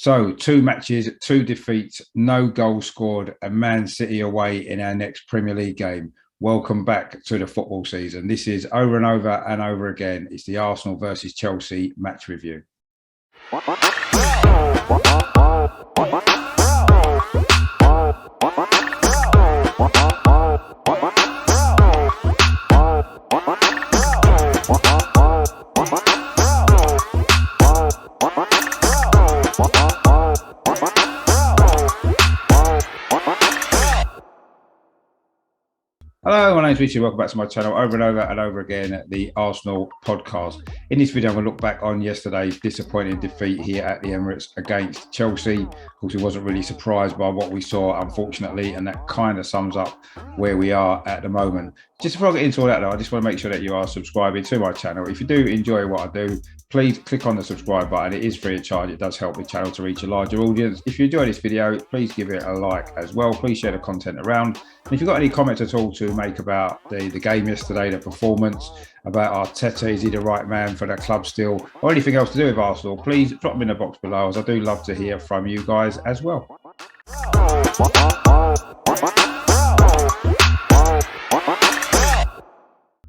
So 2 matches, 2 defeats, no goals scored, and Man City away in our next Premier League game. Welcome back to the football season. This is over and over and over again. It's the Arsenal versus Chelsea match review. Hello, my name's Richard. Welcome back to my channel over and over and over again, the Arsenal podcast. In this video, I'm going to look back on yesterday's disappointing defeat here at the Emirates against Chelsea. Of course, we wasn't really surprised by what we saw, unfortunately, and that kind of sums up where we are at the moment. Just before I get into all that, though, I just want to make sure that you are subscribing to my channel. If you do enjoy what I do, please click on the subscribe button. It is free of charge. It does help the channel to reach a larger audience. If you enjoy this video, please give it a like as well. Please share the content around. And if you've got any comments at all to make about the game yesterday, the performance, about Arteta, is he the right man for the club still, or anything else to do with Arsenal, please drop them in the box below, as I do love to hear from you guys as well.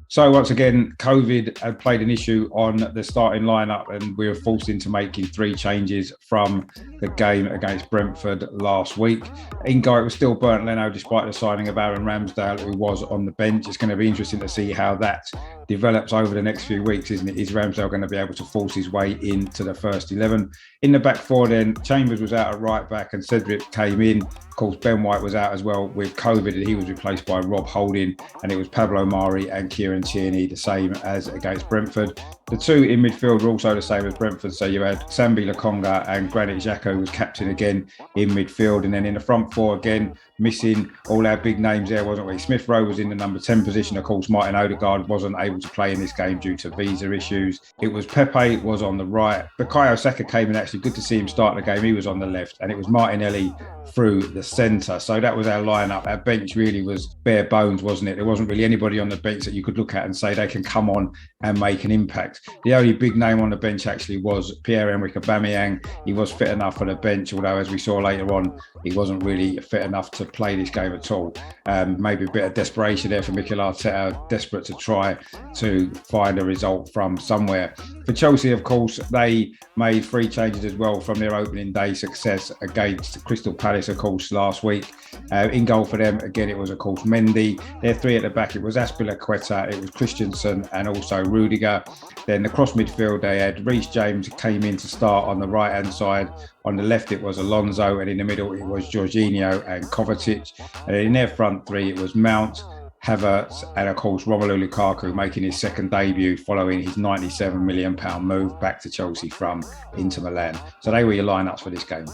So once again, COVID had played an issue on the starting lineup, and we were forced into making 3 changes from the game against Brentford last week. Ingart was still burnt Leno despite the signing of Aaron Ramsdale, who was on the bench. It's going to be interesting to see how that develops over the next few weeks, isn't it? Is Ramsdale going to be able to force his way into the first 11? In the back four then, Chambers was out at right back and Cedric came in. Of course, Ben White was out as well with COVID, and he was replaced by Rob Holding, and it was Pablo Mari and Kieran Tierney, the same as against Brentford. The 2 in midfield were also the same as Brentford, so you had Sambi Lokonga and Granit Xhaka, who was captain again in midfield, and then in the front 4 again, missing all our big names there, wasn't we? Smith Rowe was in the number 10 position. Of course, Martin Odegaard wasn't able to play in this game due to visa issues. It was Pepe was on the right. Bukayo Saka came in, actually good to see him start the game. He was on the left, and it was Martinelli through the centre. So that was our lineup. Our bench really was bare bones, wasn't it? There wasn't really anybody on the bench that you could look at and say they can come on and make an impact. The only big name on the bench actually was Pierre-Emerick Aubameyang. He was fit enough for the bench, although as we saw later on, he wasn't really fit enough to play this game at all. Maybe a bit of desperation there for Mikel Arteta, desperate to try to find a result from somewhere. For Chelsea, of course, they made 3 changes as well from their opening day success against Crystal Palace, of course, last week. In goal for them, again, it was, of course, Mendy. Their 3 at the back, it was Azpilicueta, it was Christensen, and also Rudiger. Then the cross midfield, they had Reece James came in to start on the right-hand side. On the left, it was Alonso, and in the middle, it was Jorginho and Kovacic. And in their front 3, it was Mount, Havertz, and of course Romelu Lukaku making his second debut following his £97 million move back to Chelsea from Inter Milan. So they were your lineups for this game.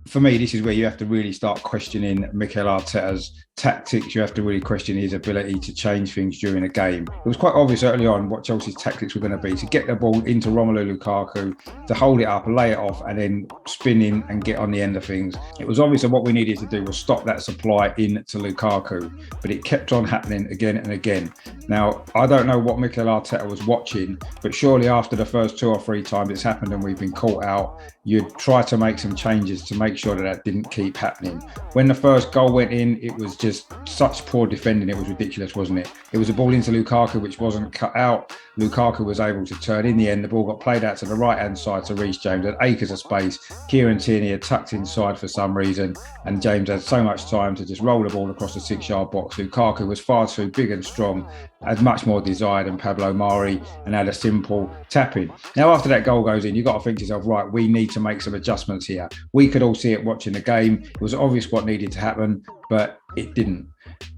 For me, this is where you have to really start questioning Mikel Arteta's tactics. You have to really question his ability to change things during a game. It was quite obvious early on what Chelsea's tactics were going to be: to get the ball into Romelu Lukaku, to hold it up, lay it off, and then spin in and get on the end of things. It was obvious that what we needed to do was stop that supply into Lukaku, but it kept on happening again and again. Now, I don't know what Mikel Arteta was watching, but surely after the first 2 or 3 times it's happened and we've been caught out, you'd try to make some changes to make sure that didn't keep happening. When the first goal went in, it was just such poor defending. It was ridiculous, wasn't it? It was a ball into Lukaku which wasn't cut out. Lukaku was able to turn. In the end, the ball got played out to the right-hand side to Reece James. Had acres of space. Kieran Tierney had tucked inside for some reason, and James had so much time to just roll the ball across the 6-yard box. Lukaku was far too big and strong, had much more desire than Pablo Mari, and had a simple tap-in. Now, after that goal goes in, you've got to think to yourself, right, we need to make some adjustments here. We could all see it watching the game. It was obvious what needed to happen, but it didn't.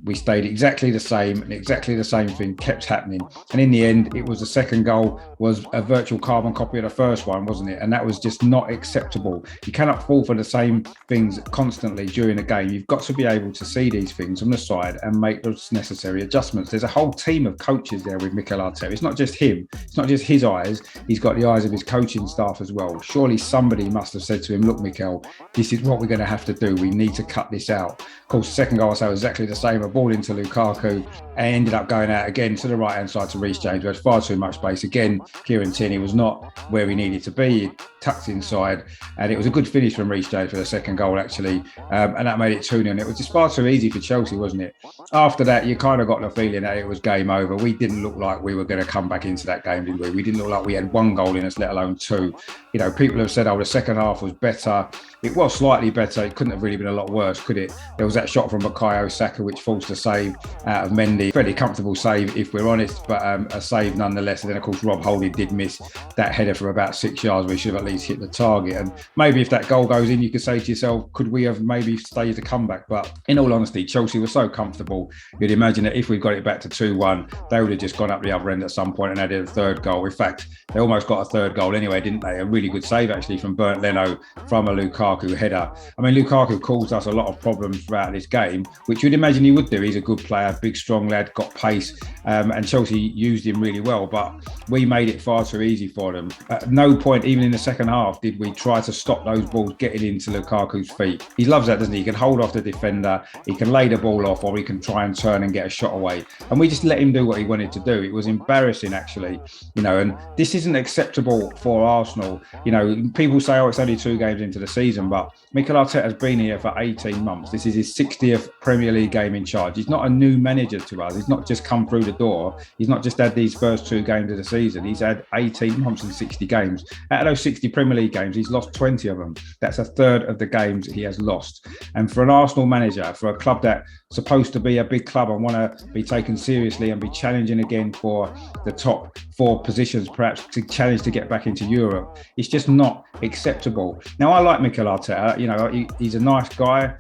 We stayed exactly the same, and exactly the same thing kept happening. And in the end, it was the second goal was a virtual carbon copy of the first one, wasn't it? And that was just not acceptable. You cannot fall for the same things constantly during a game. You've got to be able to see these things on the side and make those necessary adjustments. There's a whole team of coaches there with Mikel Arteta. It's not just him. It's not just his eyes. He's got the eyes of his coaching staff as well. Surely somebody must have said to him, look, Mikel, this is what we're going to have to do. We need to cut this out. Of course, the second goal, I say, was exactly the same. same, a ball into Lukaku, and ended up going out again to the right-hand side to Reece James. There was far too much space. Again, Kieran Tierney was not where he needed to be. He tucked inside, and it was a good finish from Reece James for the second goal, actually, and that made it 2-0. It was just far too easy for Chelsea, wasn't it? After that, you kind of got the feeling that it was game over. We didn't look like we were going to come back into that game, did we? We didn't look like we had one goal in us, let alone two. You know, people have said, oh, the second half was better. It was slightly better. It couldn't have really been a lot worse, could it? There was that shot from Bukayo Saka, which forced a save out of Mendy. Fairly comfortable save, if we're honest, but a save nonetheless. And then, of course, Rob Holding did miss that header from about 6 yards, where he should have at least hit the target. And maybe if that goal goes in, you could say to yourself, could we have maybe staged the comeback? But in all honesty, Chelsea was so comfortable. You'd imagine that if we got it back to 2-1, they would have just gone up the other end at some point and added a third goal. In fact, they almost got a third goal anyway, didn't they? A really good save, actually, from Bernd Leno from a Lukaku header. I mean, Lukaku caused us a lot of problems throughout this game, which you'd imagine he would do. He's a good player, big, strong lad, got pace, and Chelsea used him really well. But we made it far too easy for them. At no point, even in the second half, did we try to stop those balls getting into Lukaku's feet. He loves that, doesn't he? He can hold off the defender, he can lay the ball off, or he can try and turn and get a shot away. And we just let him do what he wanted to do. It was embarrassing, actually, you know, and this isn't acceptable for Arsenal. You know, people say, oh, it's only 2 games into the season, but Mikel Arteta has been here for 18 months. This is his 60th Premier League game in charge. He's not a new manager to us. He's not just come through the door. He's not just had these first 2 games of the season. He's had 18 months and 60 games. Out of those 60 Premier League games, he's lost 20 of them. That's a third of the games he has lost. And for an Arsenal manager, for a club that's supposed to be a big club and want to be taken seriously and be challenging again for the top 4 positions, perhaps to challenge to get back into Europe, it's just not acceptable. Now, I like Mikel Arteta. You know, he's a nice guy,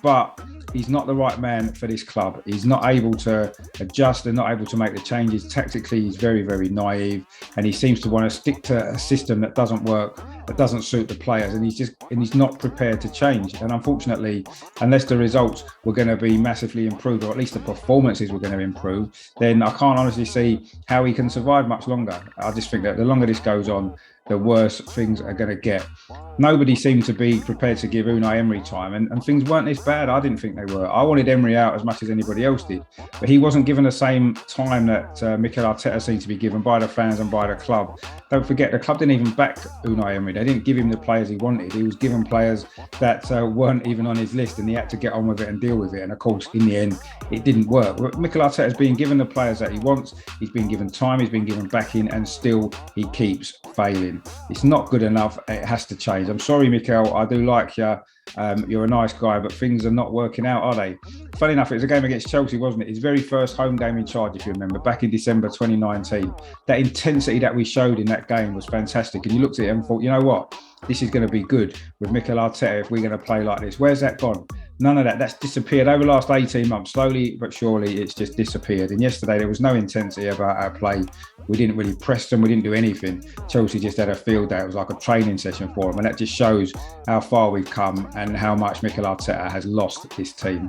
but he's not the right man for this club. He's not able to adjust and not able to make the changes. Tactically, he's very, very naive, and he seems to want to stick to a system that doesn't work, that doesn't suit the players, and he's not prepared to change. And unfortunately, unless the results were going to be massively improved, or at least the performances were going to improve, then I can't honestly see how he can survive much longer. I just think that the longer this goes on, the worse things are going to get. Nobody seemed to be prepared to give Unai Emery time, and things weren't this bad. I didn't think they were. I wanted Emery out as much as anybody else did, but he wasn't given the same time that Mikel Arteta seemed to be given by the fans and by the club. Don't forget, the club didn't even back Unai Emery. They didn't give him the players he wanted. He was given players that weren't even on his list, and he had to get on with it and deal with it. And of course, in the end, it didn't work. Mikel Arteta has been given the players that he wants. He's been given time. He's been given backing, and still he keeps failing. It's not good enough. It has to change. I'm sorry, Mikel. I do like you. You're a nice guy, but things are not working out, are they? Funny enough, it was a game against Chelsea, wasn't it? His very first home game in charge, if you remember, back in December 2019. That intensity that we showed in that game was fantastic. And you looked at it and thought, you know what? This is going to be good with Mikel Arteta if we're going to play like this. Where's that gone? None of that. That's disappeared over the last 18 months. Slowly but surely, it's just disappeared. And yesterday, there was no intensity about our play. We didn't really press them. We didn't do anything. Chelsea just had a field day. It was like a training session for them. And that just shows how far we've come and how much Mikel Arteta has lost this team.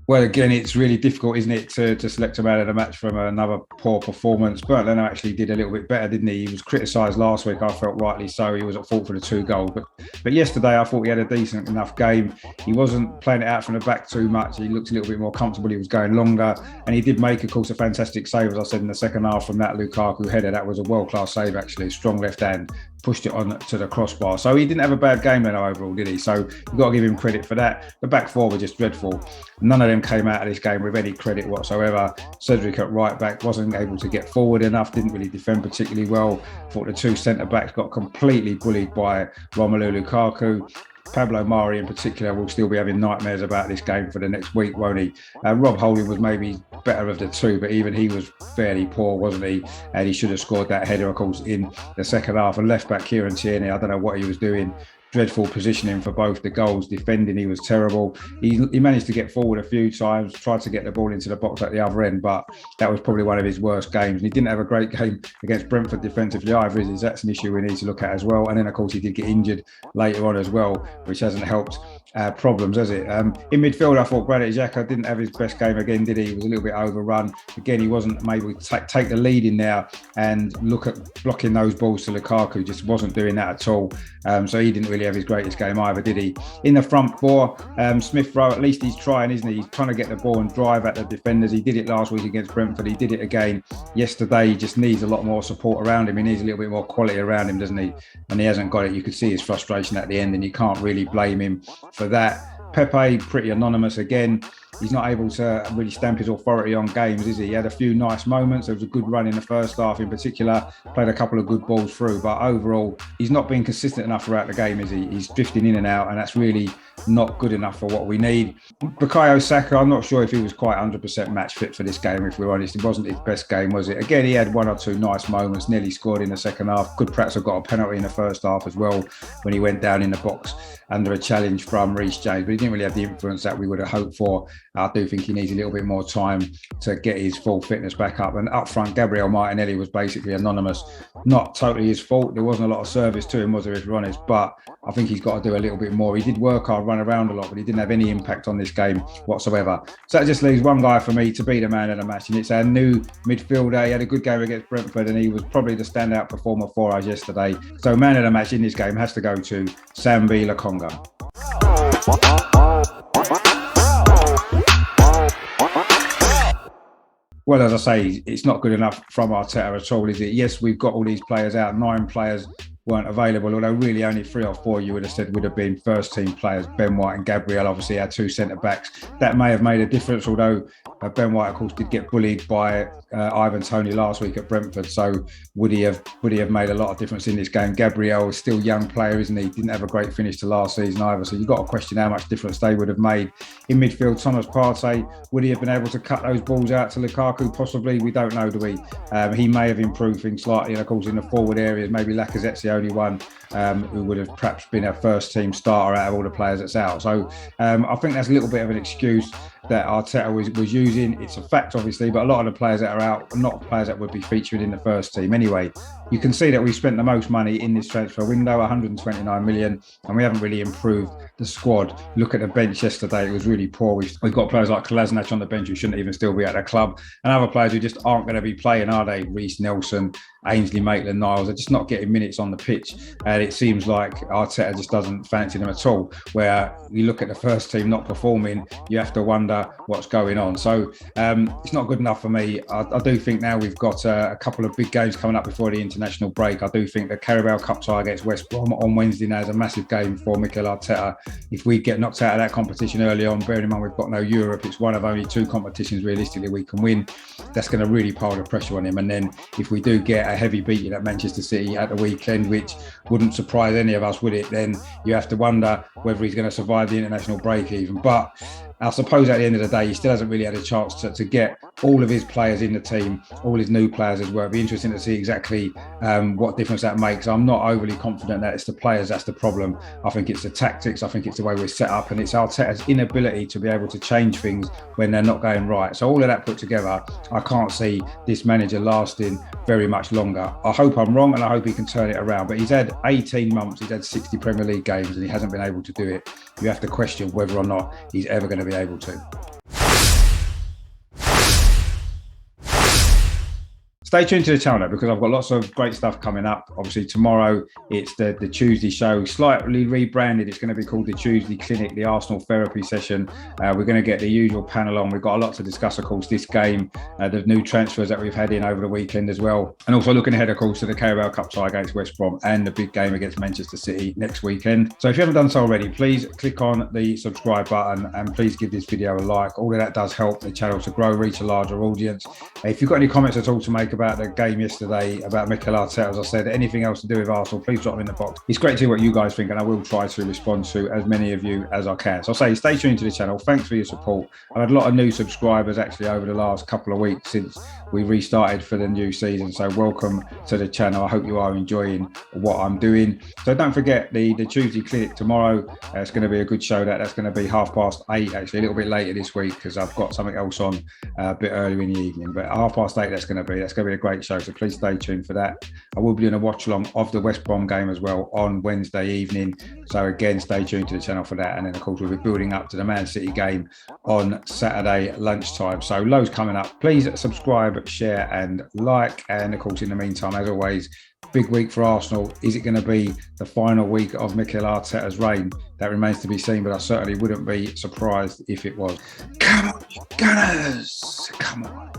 Well, again, it's really difficult, isn't it, to select a man of the match from another poor performance. Bernd Leno actually did a little bit better, didn't he? He was criticised last week, I felt rightly so. He was at fault for the 2 goals. But yesterday, I thought he had a decent enough game. He wasn't playing it out from the back too much. He looked a little bit more comfortable. He was going longer. And he did make, of course, a fantastic save, as I said, in the second half from that Lukaku header. That was a world-class save, actually. Strong left hand. Pushed it on to the crossbar. So he didn't have a bad game then overall, did he? So you've got to give him credit for that. The back 4 were just dreadful. None of them came out of this game with any credit whatsoever. Cedric at right back wasn't able to get forward enough, didn't really defend particularly well. Thought the 2 centre-backs got completely bullied by Romelu Lukaku. Pablo Mari in particular will still be having nightmares about this game for the next week, won't he? Rob Holding was maybe better of the 2, but even he was fairly poor, wasn't he? And he should have scored that header, of course, in the second half. And left back Kieran Tierney, I don't know what he was doing. Dreadful positioning for both the goals. Defending, he was terrible. He managed to get forward a few times, tried to get the ball into the box at the other end, but that was probably one of his worst games. And he didn't have a great game against Brentford defensively either, that's an issue we need to look at as well. And then, of course, he did get injured later on as well, which hasn't helped. problems, has it? In midfield, I thought Granit Xhaka didn't have his best game again, did he? He was a little bit overrun. Again, he wasn't able to take the lead in there and look at blocking those balls to Lukaku. Just wasn't doing that at all. So he didn't really have his greatest game either, did he? In the front four, Smith Rowe, at least he's trying, isn't he? He's trying to get the ball and drive at the defenders. He did it last week against Brentford. He did it again yesterday. He just needs a lot more support around him. He needs a little bit more quality around him, doesn't he? And he hasn't got it. You could see his frustration at the end, and you can't really blame him for that. Pepe, pretty anonymous again. He's not able to really stamp his authority on games, is he? He had a few nice moments. There was a good run in the first half in particular, played a couple of good balls through, but overall, he's not been consistent enough throughout the game, is he? He's drifting in and out, and that's really not good enough for what we need. Bukayo Saka, I'm not sure if he was quite 100% match fit for this game, if we're honest. It wasn't his best game, was it? Again, he had one or two nice moments, nearly scored in the second half. Could perhaps have got a penalty in the first half as well when he went down in the box under a challenge from Reece James, but he didn't really have the influence that we would have hoped for. I do think he needs a little bit more time to get his full fitness back up. And up front, Gabriel Martinelli was basically anonymous. Not totally his fault. There wasn't a lot of service to him, was there, if we're honest? But I think he's got to do a little bit more. He did work hard, run around a lot, but he didn't have any impact on this game whatsoever. So that just leaves one guy for me to be the man of the match, and it's our new midfielder. He had a good game against Brentford, and he was probably the standout performer for us yesterday. So man of the match in this game has to go to Sambi Lokonga. Well, as I say, it's not good enough from Arteta at all, is it? Yes, we've got all these players out. 9 players weren't available, although really only 3 or 4 you would have said would have been first team players. Ben White and Gabriel, obviously our 2 centre backs. That may have made a difference, although Ben White, of course, did get bullied by Ivan Toney last week at Brentford. So would he have made a lot of difference in this game? Gabriel is still a young player, isn't he? Didn't have a great finish to last season either. So you've got to question how much difference they would have made. In midfield, Thomas Partey, would he have been able to cut those balls out to Lukaku? Possibly, we don't know, do we? He may have improved things slightly, and of course in the forward areas, maybe Lacazette's the only one who would have perhaps been a first team starter out of all the players that's out. So I think that's a little bit of an excuse that Arteta was using. It's a fact, obviously, but a lot of the players that are out are not players that would be featured in the first team anyway. You can see that we spent the most money in this transfer window, 129 million, and we haven't really improved the squad. Look at the bench yesterday, it was really poor. We've got players like Kolasinac on the bench who shouldn't even still be at their club, and other players who just aren't going to be playing, are they? Reece Nelson, Ainsley Maitland-Niles, they're just not getting minutes on the pitch, and it seems like Arteta just doesn't fancy them at all. Where you look at the first team not performing, you have to wonder what's going on. So it's not good enough for me. I do think now we've got a couple of big games coming up before the international break. I do think the Carabao Cup tie against West Brom on Wednesday now is a massive game for Mikel Arteta. If we get knocked out of that competition early on, bearing in mind we've got no Europe, it's one of only 2 competitions realistically we can win. That's going to really pile the pressure on him. And then if we do get a heavy beating at Manchester City at the weekend, which wouldn't surprise any of us, would it? Then you have to wonder whether he's going to survive the international break even. But I suppose at the end of the day, he still hasn't really had a chance to get all of his players in the team, all his new players as well. It'd be interesting to see exactly what difference that makes. I'm not overly confident that it's the players that's the problem. I think it's the tactics. I think it's the way we're set up, and it's Arteta's inability to be able to change things when they're not going right. So all of that put together, I can't see this manager lasting very much longer. I hope I'm wrong, and I hope he can turn it around. But he's had 18 months, he's had 60 Premier League games, and he hasn't been able to do it. You have to question whether or not he's ever going to be able to. Stay tuned to the channel because I've got lots of great stuff coming up. Obviously tomorrow it's the Tuesday show, slightly rebranded. It's going to be called the Tuesday Clinic, the Arsenal therapy session. We're going to get the usual panel on. We've got a lot to discuss, of course, this game, the new transfers that we've had in over the weekend as well. And also looking ahead, of course, to the Carabao Cup tie against West Brom and the big game against Manchester City next weekend. So if you haven't done so already, please click on the subscribe button and please give this video a like. All of that does help the channel to grow, reach a larger audience. If you've got any comments at all to make about the game yesterday, about Mikel Arteta, as I said, anything else to do with Arsenal, please drop them in the box. It's great to hear what you guys think, and I will try to respond to as many of you as I can. So I'll say stay tuned to the channel. Thanks for your support. I've had a lot of new subscribers actually over the last couple of weeks since we restarted for the new season. So welcome to the channel. I hope you are enjoying what I'm doing. So don't forget the Tuesday Clinic tomorrow. It's going to be a good show. That's going to be 8:30, actually a little bit later this week because I've got something else on a bit earlier in the evening. But 8:30 that's going to be a great show, so please stay tuned for that. I will be doing a watch along of the West Brom game as well on Wednesday evening. So again, stay tuned to the channel for that. And then of course we'll be building up to the Man City game on Saturday lunchtime. So loads coming up. Please subscribe, share and like. And of course, in the meantime, as always, big week for Arsenal. Is it going to be the final week of Mikel Arteta's reign? That remains to be seen, but I certainly wouldn't be surprised if it was. Come on, Gunners! Come on.